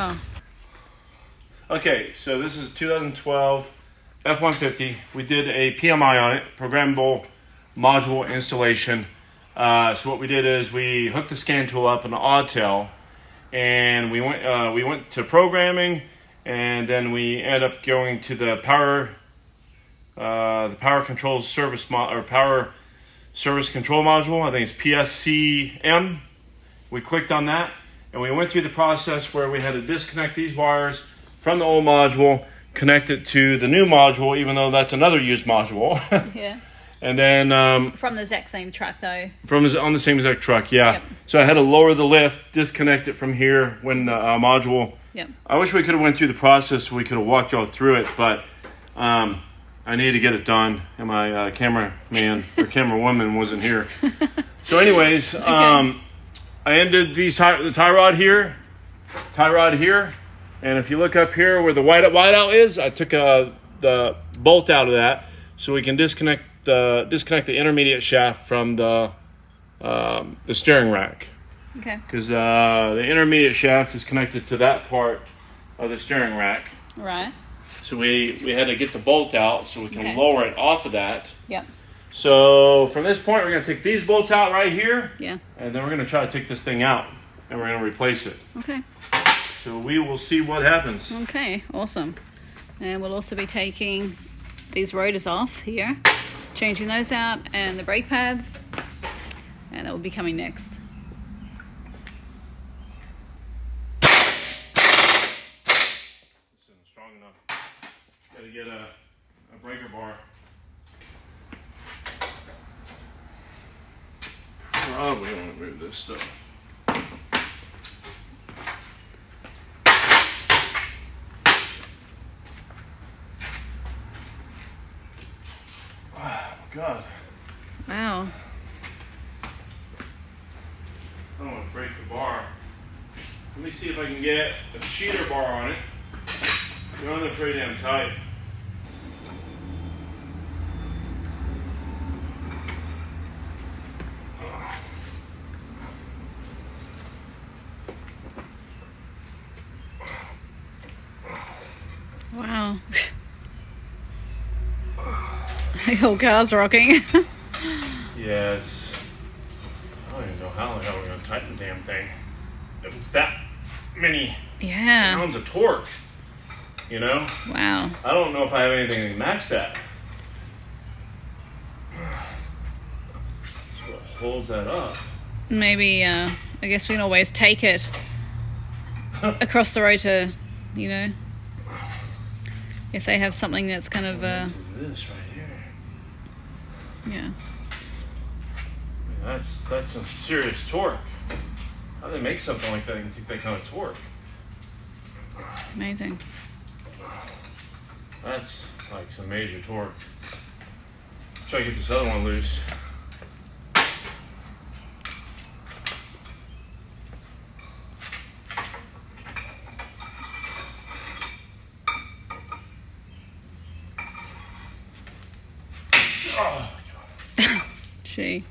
Oh. Okay, so this is 2012 F150. We did a PMI on it, programmable module installation. So what we did is we hooked the scan tool up in the odd tail, and we went to programming, and then we ended up going to the power control service power service control module. I think it's PSCM. We clicked on that, and we went through the process where we had to disconnect these wires from the old module, connect it to the new module, even though that's another used module. Yeah. And then from the exact same truck, though. On the same exact truck, yeah. Yep. So I had to lower the lift, disconnect it from here when the module. Yep. I wish we could have went through the process so we could have walked y'all through it, but I needed to get it done, and my cameraman or camerawoman wasn't here. So, anyways, Okay. I ended the tie rod here, and if you look up here where the whiteout is, I took the bolt out of that so we can disconnect the intermediate shaft from the steering rack. Okay. Because the intermediate shaft is connected to that part of the steering rack. Right. So we had to get the bolt out so we can lower it off of that. Yep. So from this point, we're going to take these bolts out right here. Yeah. And then we're going to try to take this thing out, and we're going to replace it. Okay. So we will see what happens. Okay, awesome. And we'll also be taking these rotors off here, changing those out, and the brake pads, and that will be coming next. This isn't strong enough. Got to get a breaker bar. Probably want to move this stuff. God. Wow. I don't want to break the bar. Let me see if I can get a cheater bar on it. They're on there pretty damn tight. Wow. The whole car's rocking. Yes. I don't even know how the hell we're going to tighten the damn thing. If it's that many pounds of torque, you know? Wow. I don't know if I have anything to match that. So what holds that up? Maybe, I guess we can always take it across the road to, you know, if they have something that's kind of, This right here. yeah. I mean, that's some serious torque. How do they make something like that and take that kind of torque? Amazing. That's like some major torque. Try to get this other one loose. Oh my God. Gee.